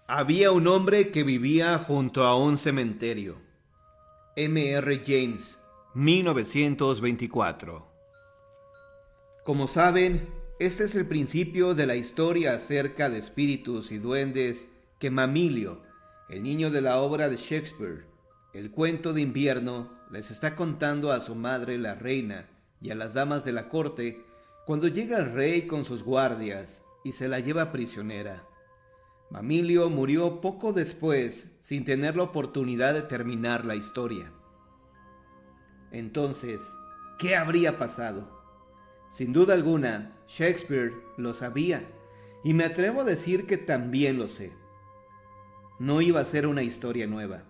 Había un hombre que vivía junto a un cementerio. M. R. James, 1924. Como saben, este es el principio de la historia acerca de espíritus y duendes que Mamilio, el niño de la obra de Shakespeare, El cuento de invierno, les está contando a su madre la reina y a las damas de la corte cuando llega el rey con sus guardias y se la lleva prisionera. Mamilio murió poco después sin tener la oportunidad de terminar la historia. Entonces, ¿qué habría pasado? Sin duda alguna, Shakespeare lo sabía, y me atrevo a decir que también lo sé. No iba a ser una historia nueva.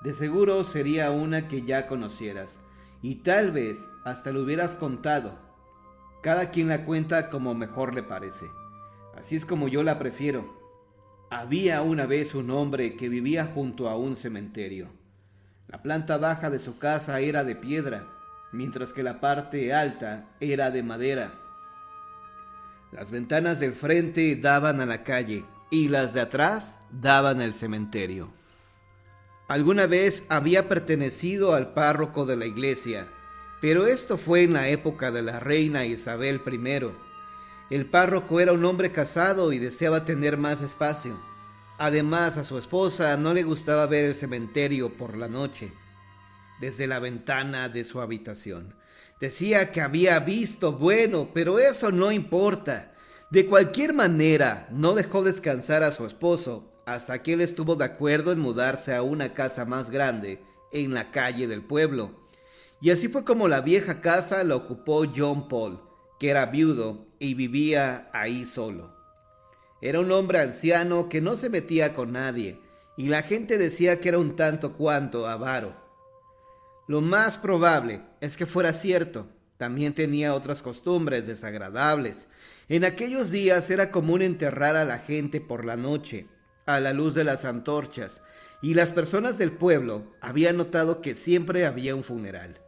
De seguro sería una que ya conocieras, y tal vez hasta lo hubieras contado. Cada quien la cuenta como mejor le parece. Así es como yo la prefiero. Había una vez un hombre que vivía junto a un cementerio. La planta baja de su casa era de piedra, mientras que la parte alta era de madera. Las ventanas del frente daban a la calle y las de atrás daban al cementerio. Alguna vez había pertenecido al párroco de la iglesia, pero esto fue en la época de la reina Isabel I. El párroco era un hombre casado y deseaba tener más espacio. Además, a su esposa no le gustaba ver el cementerio por la noche, desde la ventana de su habitación. Decía que había visto, bueno, pero eso no importa. De cualquier manera, no dejó descansar a su esposo hasta que él estuvo de acuerdo en mudarse a una casa más grande en la calle del pueblo. Y así fue como la vieja casa la ocupó John Paul, que era viudo y vivía ahí solo. Era un hombre anciano que no se metía con nadie, y la gente decía que era un tanto cuanto avaro. Lo más probable es que fuera cierto. También tenía otras costumbres desagradables. En aquellos días era común enterrar a la gente por la noche, a la luz de las antorchas, y las personas del pueblo habían notado que siempre había un funeral.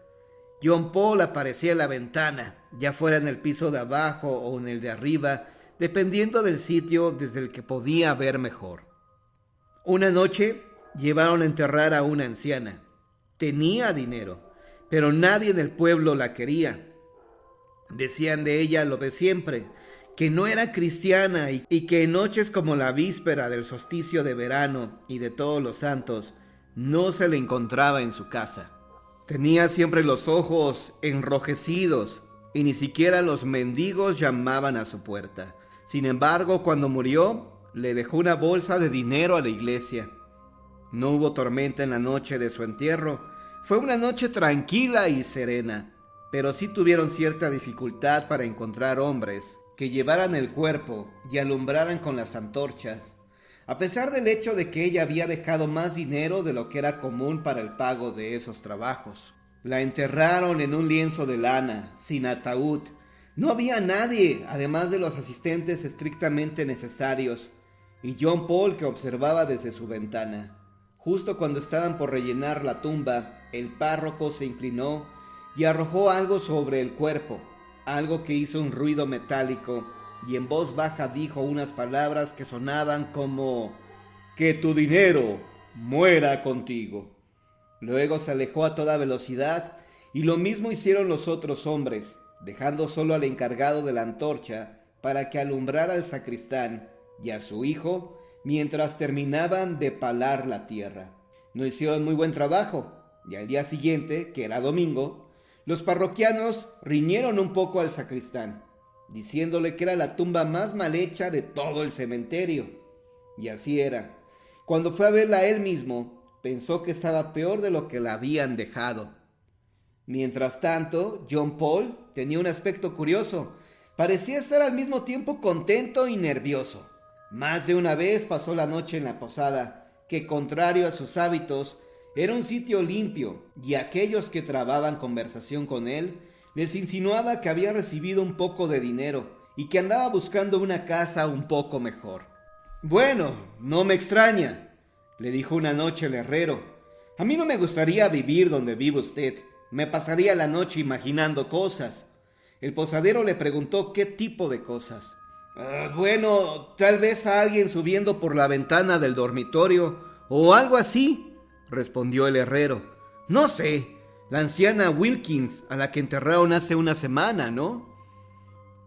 John Paul aparecía en la ventana, ya fuera en el piso de abajo o en el de arriba, dependiendo del sitio desde el que podía ver mejor. Una noche llevaron a enterrar a una anciana. Tenía dinero, pero nadie en el pueblo la quería. Decían de ella lo de siempre, que no era cristiana y que en noches como la víspera del solsticio de verano y de Todos los Santos no se le encontraba en su casa. Tenía siempre los ojos enrojecidos y ni siquiera los mendigos llamaban a su puerta. Sin embargo, cuando murió, le dejó una bolsa de dinero a la iglesia. No hubo tormenta en la noche de su entierro. Fue una noche tranquila y serena, pero sí tuvieron cierta dificultad para encontrar hombres que llevaran el cuerpo y alumbraran con las antorchas, a pesar del hecho de que ella había dejado más dinero de lo que era común para el pago de esos trabajos. La enterraron en un lienzo de lana, sin ataúd. No había nadie, además de los asistentes estrictamente necesarios, y John Paul que observaba desde su ventana. Justo cuando estaban por rellenar la tumba, el párroco se inclinó y arrojó algo sobre el cuerpo, algo que hizo un ruido metálico, y en voz baja dijo unas palabras que sonaban como «Que tu dinero muera contigo». Luego se alejó a toda velocidad, y lo mismo hicieron los otros hombres, dejando solo al encargado de la antorcha para que alumbrara al sacristán y a su hijo mientras terminaban de palar la tierra. No hicieron muy buen trabajo, y al día siguiente, que era domingo, los parroquianos riñeron un poco al sacristán, diciéndole que era la tumba más mal hecha de todo el cementerio. Y así era. Cuando fue a verla él mismo, pensó que estaba peor de lo que la habían dejado. Mientras tanto, John Paul tenía un aspecto curioso. Parecía estar al mismo tiempo contento y nervioso. Más de una vez pasó la noche en la posada, que contrario a sus hábitos, era un sitio limpio, y aquellos que trababan conversación con él les insinuaba que había recibido un poco de dinero y que andaba buscando una casa un poco mejor. «Bueno, no me extraña», le dijo una noche el herrero. «A mí no me gustaría vivir donde vive usted. Me pasaría la noche imaginando cosas». El posadero le preguntó qué tipo de cosas. Bueno, tal vez a alguien subiendo por la ventana del dormitorio o algo así, respondió el herrero. No sé, la anciana Wilkins, a la que enterraron hace una semana, ¿no?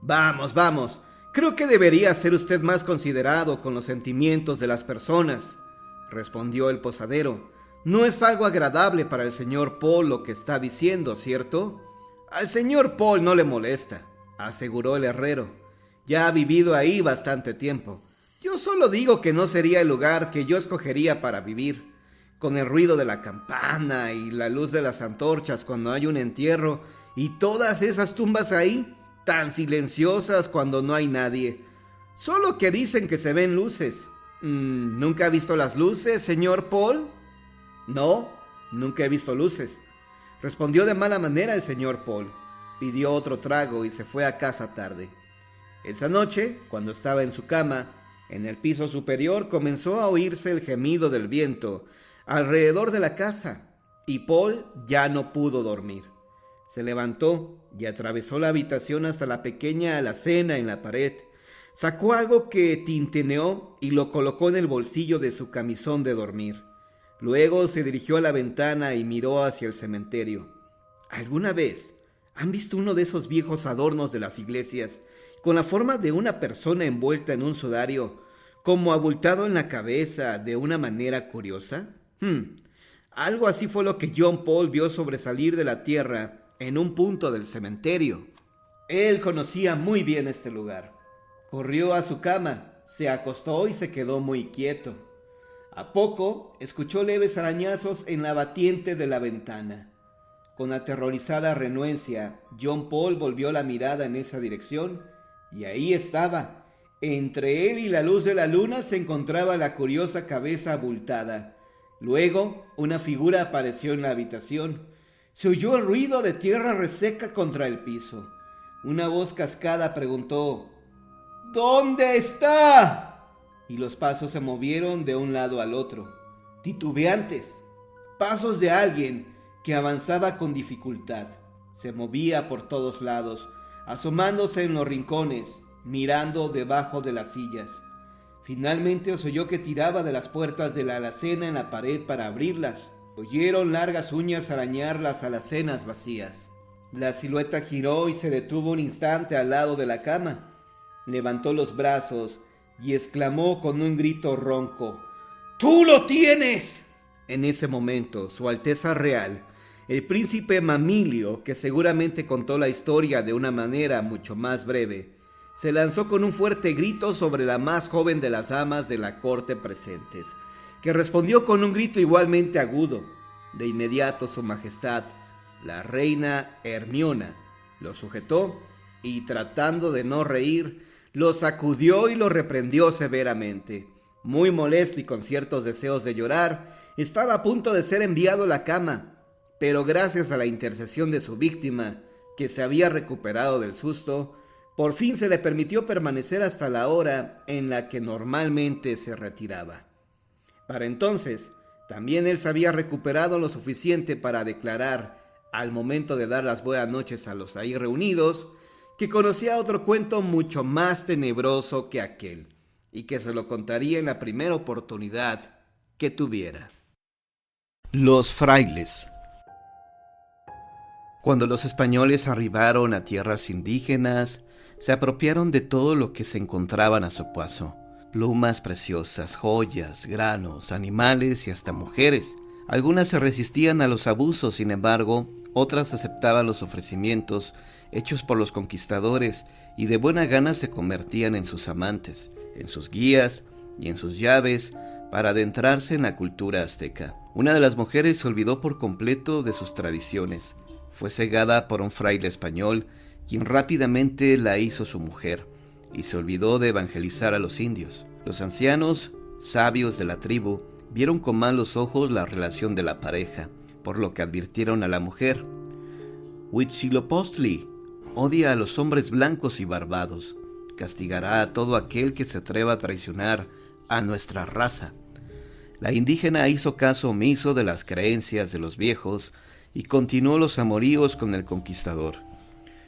Vamos, vamos, creo que debería ser usted más considerado con los sentimientos de las personas, respondió el posadero. No es algo agradable para el señor Paul lo que está diciendo, ¿cierto? Al señor Paul no le molesta, aseguró el herrero. Ya ha vivido ahí bastante tiempo. Yo solo digo que no sería el lugar que yo escogería para vivir, con el ruido de la campana y la luz de las antorchas cuando hay un entierro y todas esas tumbas ahí, tan silenciosas cuando no hay nadie. Solo que dicen que se ven luces. ¿Nunca ha visto las luces, señor Paul? No, nunca he visto luces, respondió de mala manera el señor Paul. Pidió otro trago y se fue a casa tarde. Esa noche, cuando estaba en su cama, en el piso superior comenzó a oírse el gemido del viento alrededor de la casa, y Paul ya no pudo dormir. Se levantó y atravesó la habitación hasta la pequeña alacena en la pared. Sacó algo que tintineó y lo colocó en el bolsillo de su camisón de dormir. Luego se dirigió a la ventana y miró hacia el cementerio. ¿Alguna vez han visto uno de esos viejos adornos de las iglesias con la forma de una persona envuelta en un sudario, como abultado en la cabeza de una manera curiosa? Algo así fue lo que John Paul vio sobresalir de la tierra en un punto del cementerio. Él conocía muy bien este lugar. Corrió a su cama, se acostó y se quedó muy quieto. A poco escuchó leves arañazos en la batiente de la ventana. Con aterrorizada renuencia, John Paul volvió la mirada en esa dirección y ahí estaba. Entre él y la luz de la luna se encontraba la curiosa cabeza abultada. Luego, una figura apareció en la habitación. Se oyó el ruido de tierra reseca contra el piso. Una voz cascada preguntó: ¿Dónde está? Y los pasos se movieron de un lado al otro, titubeantes, pasos de alguien que avanzaba con dificultad. Se movía por todos lados, asomándose en los rincones, mirando debajo de las sillas. Finalmente se oyó que tiraba de las puertas de la alacena en la pared para abrirlas. Oyeron largas uñas arañar las alacenas vacías. La silueta giró y se detuvo un instante al lado de la cama. Levantó los brazos y exclamó con un grito ronco: ¡Tú lo tienes! En ese momento, Su Alteza Real, el príncipe Mamilio, que seguramente contó la historia de una manera mucho más breve, se lanzó con un fuerte grito sobre la más joven de las damas de la corte presentes, que respondió con un grito igualmente agudo. De inmediato Su Majestad, la reina Hermiona, lo sujetó y, tratando de no reír, lo sacudió y lo reprendió severamente. Muy molesto y con ciertos deseos de llorar, estaba a punto de ser enviado a la cama, pero gracias a la intercesión de su víctima, que se había recuperado del susto, por fin se le permitió permanecer hasta la hora en la que normalmente se retiraba. Para entonces, también él se había recuperado lo suficiente para declarar, al momento de dar las buenas noches a los ahí reunidos, que conocía otro cuento mucho más tenebroso que aquel, y que se lo contaría en la primera oportunidad que tuviera. Los frailes. Cuando los españoles arribaron a tierras indígenas, se apropiaron de todo lo que se encontraban a su paso: plumas preciosas, joyas, granos, animales y hasta mujeres. Algunas se resistían a los abusos, sin embargo, otras aceptaban los ofrecimientos hechos por los conquistadores y de buena gana se convertían en sus amantes, en sus guías y en sus llaves para adentrarse en la cultura azteca. Una de las mujeres se olvidó por completo de sus tradiciones. Fue cegada por un fraile español, quien rápidamente la hizo su mujer, y se olvidó de evangelizar a los indios. Los ancianos, sabios de la tribu, vieron con malos ojos la relación de la pareja, por lo que advirtieron a la mujer: Huitzilopochtli odia a los hombres blancos y barbados, castigará a todo aquel que se atreva a traicionar a nuestra raza. La indígena hizo caso omiso de las creencias de los viejos y continuó los amoríos con el conquistador.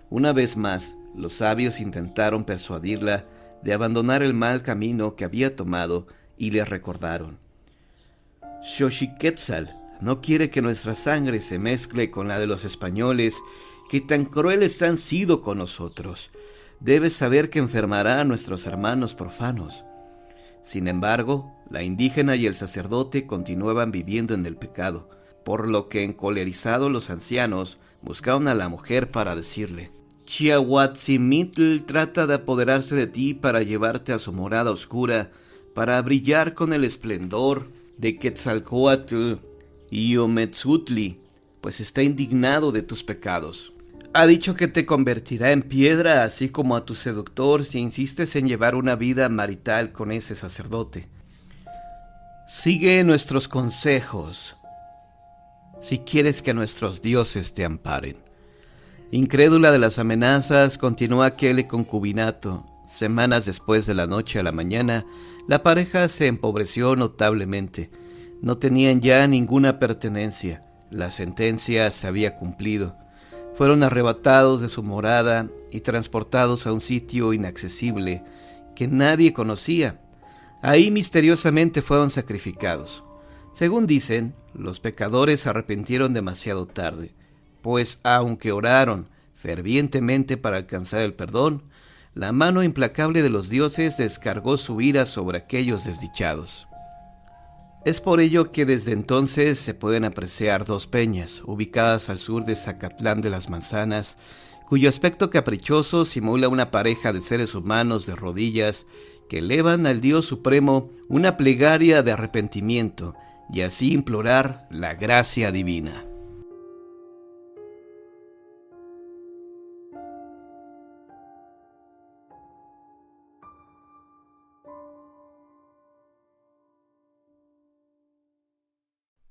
Una vez más, los sabios intentaron persuadirla de abandonar el mal camino que había tomado y le recordaron: Xochiquetzal no quiere que nuestra sangre se mezcle con la de los españoles que tan crueles han sido con nosotros. Debes saber que enfermará a nuestros hermanos profanos. Sin embargo, la indígena y el sacerdote continuaban viviendo en el pecado, por lo que encolerizados los ancianos buscaron a la mujer para decirle: Chiahuatzimitl trata de apoderarse de ti para llevarte a su morada oscura, para brillar con el esplendor de Quetzalcóatl y Ometzutli, pues está indignado de tus pecados. Ha dicho que te convertirá en piedra, así como a tu seductor, si insistes en llevar una vida marital con ese sacerdote. Sigue nuestros consejos si quieres que nuestros dioses te amparen. Incrédula de las amenazas, continuó aquel concubinato. Semanas después, de la noche a la mañana, la pareja se empobreció notablemente. No tenían ya ninguna pertenencia. La sentencia se había cumplido. Fueron arrebatados de su morada y transportados a un sitio inaccesible que nadie conocía. Ahí misteriosamente fueron sacrificados. Según dicen, los pecadores se arrepintieron demasiado tarde, pues aunque oraron fervientemente para alcanzar el perdón, la mano implacable de los dioses descargó su ira sobre aquellos desdichados. Es por ello que desde entonces se pueden apreciar dos peñas, ubicadas al sur de Zacatlán de las Manzanas, cuyo aspecto caprichoso simula una pareja de seres humanos de rodillas que elevan al Dios Supremo una plegaria de arrepentimiento y así implorar la gracia divina.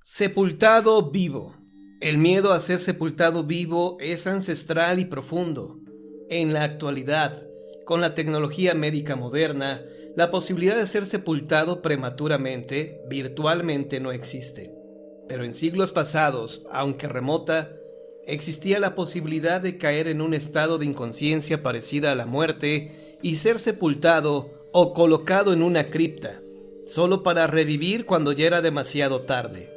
Sepultado vivo. El miedo a ser sepultado vivo es ancestral y profundo. En la actualidad, con la tecnología médica moderna, la posibilidad de ser sepultado prematuramente, virtualmente, no existe. Pero en siglos pasados, aunque remota, existía la posibilidad de caer en un estado de inconsciencia parecida a la muerte y ser sepultado o colocado en una cripta, solo para revivir cuando ya era demasiado tarde.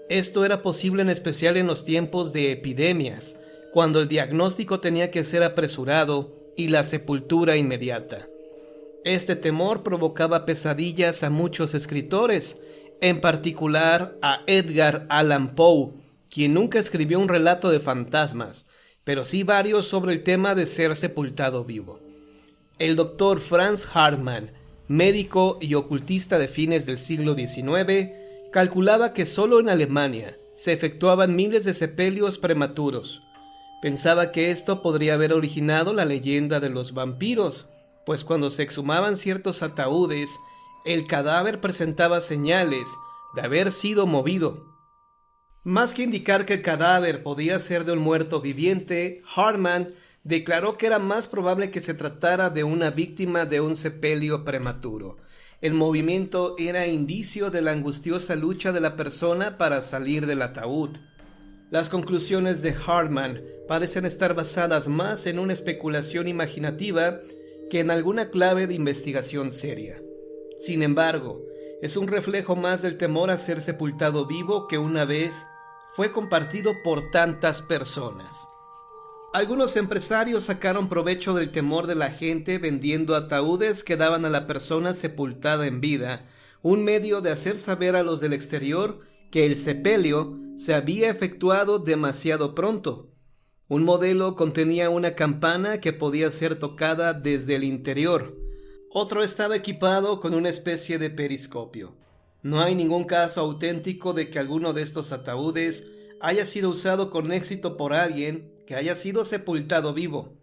Esto era posible en especial en los tiempos de epidemias, cuando el diagnóstico tenía que ser apresurado y la sepultura inmediata. Este temor provocaba pesadillas a muchos escritores, en particular a Edgar Allan Poe, quien nunca escribió un relato de fantasmas, pero sí varios sobre el tema de ser sepultado vivo. El doctor Franz Hartmann, médico y ocultista de fines del siglo XIX, calculaba que solo en Alemania se efectuaban miles de sepelios prematuros. Pensaba que esto podría haber originado la leyenda de los vampiros, pues cuando se exhumaban ciertos ataúdes, el cadáver presentaba señales de haber sido movido. Más que indicar que el cadáver podía ser de un muerto viviente, Hartmann declaró que era más probable que se tratara de una víctima de un sepelio prematuro. El movimiento era indicio de la angustiosa lucha de la persona para salir del ataúd. Las conclusiones de Hartmann parecen estar basadas más en una especulación imaginativa que en alguna clave de investigación seria. Sin embargo, es un reflejo más del temor a ser sepultado vivo que una vez fue compartido por tantas personas. Algunos empresarios sacaron provecho del temor de la gente vendiendo ataúdes que daban a la persona sepultada en vida, un medio de hacer saber a los del exterior que el sepelio se había efectuado demasiado pronto. Un modelo contenía una campana que podía ser tocada desde el interior. Otro estaba equipado con una especie de periscopio. No hay ningún caso auténtico de que alguno de estos ataúdes haya sido usado con éxito por alguien que haya sido sepultado vivo.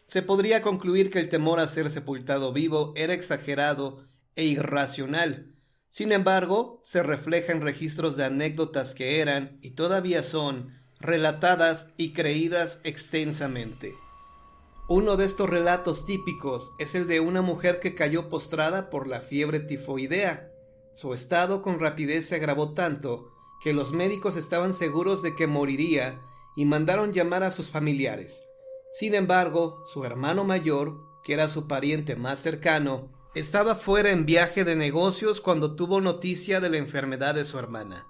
Se podría concluir que el temor a ser sepultado vivo era exagerado e irracional. Sin embargo, se refleja en registros de anécdotas que eran, y todavía son, relatadas y creídas extensamente. Uno de estos relatos típicos es el de una mujer que cayó postrada por la fiebre tifoidea. Su estado con rapidez se agravó tanto que los médicos estaban seguros de que moriría y mandaron llamar a sus familiares. Sin embargo, su hermano mayor, que era su pariente más cercano, estaba fuera en viaje de negocios cuando tuvo noticia de la enfermedad de su hermana.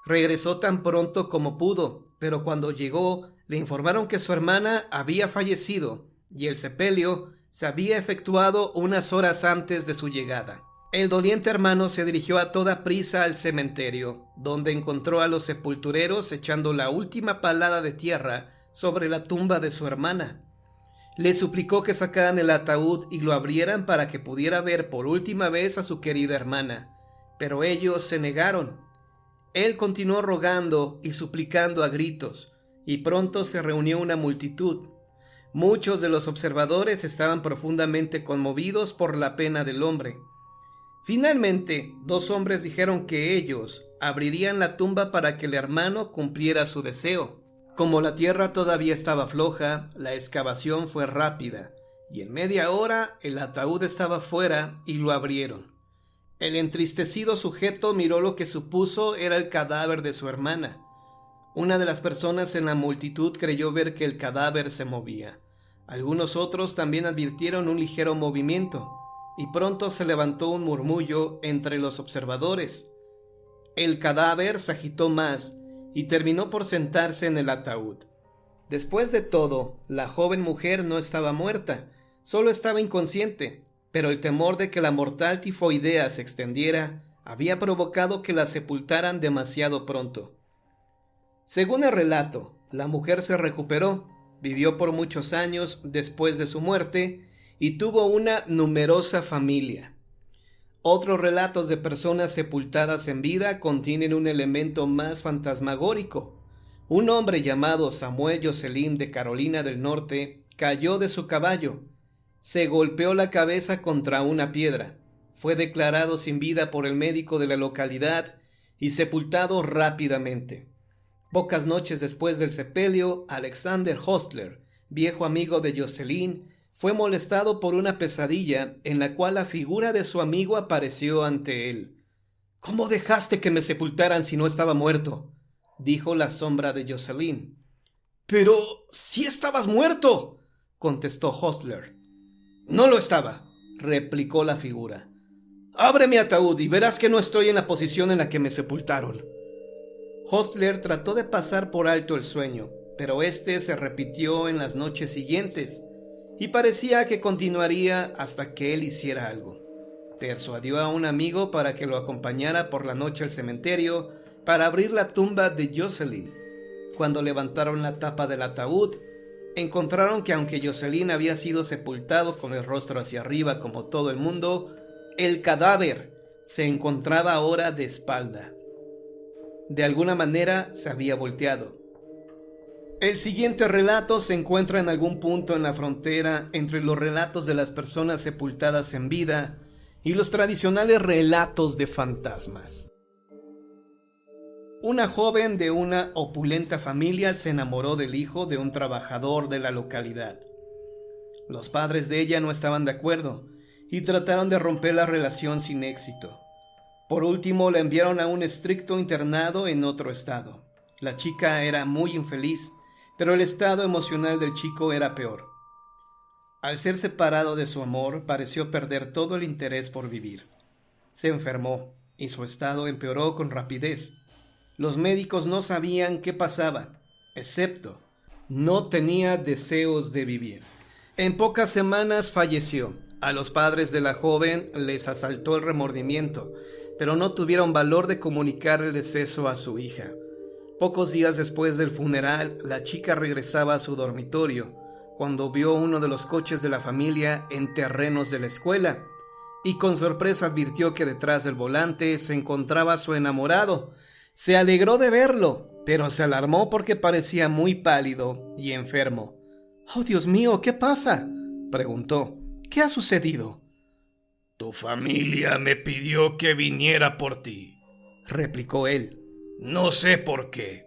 Regresó tan pronto como pudo, pero cuando llegó le informaron que su hermana había fallecido y el sepelio se había efectuado unas horas antes de su llegada. El doliente hermano se dirigió a toda prisa al cementerio, donde encontró a los sepultureros echando la última palada de tierra sobre la tumba de su hermana. Le suplicó que sacaran el ataúd y lo abrieran para que pudiera ver por última vez a su querida hermana, pero ellos se negaron. Él continuó rogando y suplicando a gritos, y pronto se reunió una multitud. Muchos de los observadores estaban profundamente conmovidos por la pena del hombre. Finalmente, 2 hombres dijeron que ellos abrirían la tumba para que el hermano cumpliera su deseo. Como la tierra todavía estaba floja, la excavación fue rápida, y en media hora el ataúd estaba fuera y lo abrieron. El entristecido sujeto miró lo que supuso era el cadáver de su hermana. Una de las personas en la multitud creyó ver que el cadáver se movía. Algunos otros también advirtieron un ligero movimiento, y pronto se levantó un murmullo entre los observadores. El cadáver se agitó más y terminó por sentarse en el ataúd. Después de todo, la joven mujer no estaba muerta, solo estaba inconsciente, pero el temor de que la mortal tifoidea se extendiera había provocado que la sepultaran demasiado pronto. Según el relato, la mujer se recuperó, vivió por muchos años después de su muerte y tuvo una numerosa familia. Otros relatos de personas sepultadas en vida contienen un elemento más fantasmagórico. Un hombre llamado Samuel Jocelyn de Carolina del Norte cayó de su caballo, se golpeó la cabeza contra una piedra, fue declarado sin vida por el médico de la localidad y sepultado rápidamente. Pocas noches después del sepelio, Alexander Hostler, viejo amigo de Jocelyn, fue molestado por una pesadilla en la cual la figura de su amigo apareció ante él. «¿Cómo dejaste que me sepultaran si no estaba muerto?», dijo la sombra de Jocelyn. «Pero sí estabas muerto», contestó Hostler. «No lo estaba», replicó la figura. «Abre mi ataúd y verás que no estoy en la posición en la que me sepultaron». Hostler trató de pasar por alto el sueño, pero este se repitió en las noches siguientes, y parecía que continuaría hasta que él hiciera algo. Persuadió a un amigo para que lo acompañara por la noche al cementerio para abrir la tumba de Jocelyn. Cuando levantaron la tapa del ataúd, encontraron que aunque Jocelyn había sido sepultado con el rostro hacia arriba como todo el mundo, el cadáver se encontraba ahora de espalda. De alguna manera se había volteado. El siguiente relato se encuentra en algún punto en la frontera entre los relatos de las personas sepultadas en vida y los tradicionales relatos de fantasmas. Una joven de una opulenta familia se enamoró del hijo de un trabajador de la localidad. Los padres de ella no estaban de acuerdo y trataron de romper la relación sin éxito. Por último, la enviaron a un estricto internado en otro estado. La chica era muy infeliz, pero el estado emocional del chico era peor. Al ser separado de su amor, pareció perder todo el interés por vivir. Se enfermó y su estado empeoró con rapidez. Los médicos no sabían qué pasaba, excepto no tenía deseos de vivir. En pocas semanas falleció. A los padres de la joven les asaltó el remordimiento, pero no tuvieron valor de comunicar el deceso a su hija. Pocos días después del funeral, la chica regresaba a su dormitorio cuando vio uno de los coches de la familia en terrenos de la escuela y con sorpresa advirtió que detrás del volante se encontraba su enamorado. Se alegró de verlo, pero se alarmó porque parecía muy pálido y enfermo. «Oh, Dios mío, ¿qué pasa?», preguntó. «¿Qué ha sucedido?». «Tu familia me pidió que viniera por ti», replicó él. «No sé por qué».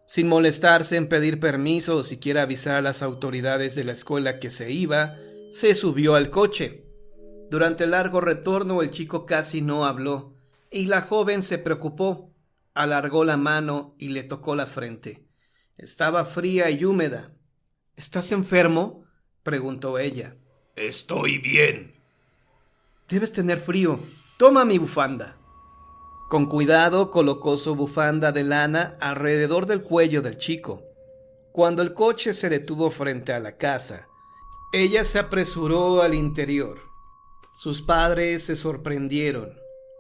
Sin molestarse en pedir permiso o siquiera avisar a las autoridades de la escuela que se iba, se subió al coche. Durante el largo retorno el chico casi no habló, y la joven se preocupó. Alargó la mano y le tocó la frente. Estaba fría y húmeda. «¿Estás enfermo?», preguntó ella. Estoy bien. Debes tener frío. Toma mi bufanda. Con cuidado colocó su bufanda de lana alrededor del cuello del chico. Cuando el coche se detuvo frente a la casa, ella se apresuró al interior. Sus padres se sorprendieron,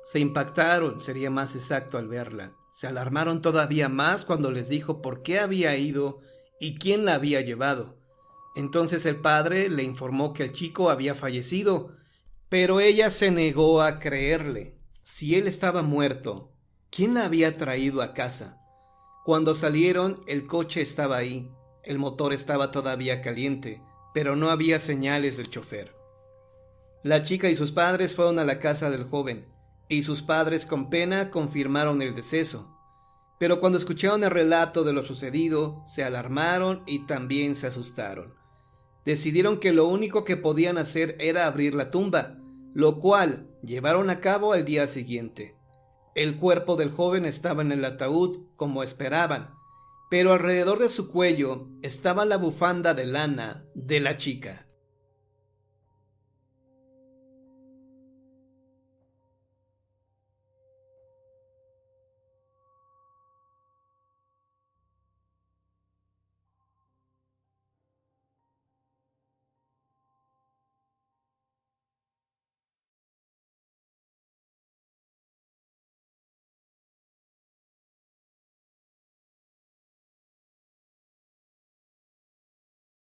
se impactaron, sería más exacto al verla. Se alarmaron todavía más cuando les dijo por qué había ido y quién la había llevado. Entonces el padre le informó que el chico había fallecido, pero ella se negó a creerle. Si él estaba muerto, ¿quién la había traído a casa? Cuando salieron, el coche estaba ahí. El motor estaba todavía caliente, pero no había señales del chofer. La chica y sus padres fueron a la casa del joven, y sus padres con pena confirmaron el deceso. Pero cuando escucharon el relato de lo sucedido, se alarmaron y también se asustaron. Decidieron que lo único que podían hacer era abrir la tumba, lo cual llevaron a cabo al día siguiente. El cuerpo del joven estaba en el ataúd, como esperaban, pero alrededor de su cuello estaba la bufanda de lana de la chica.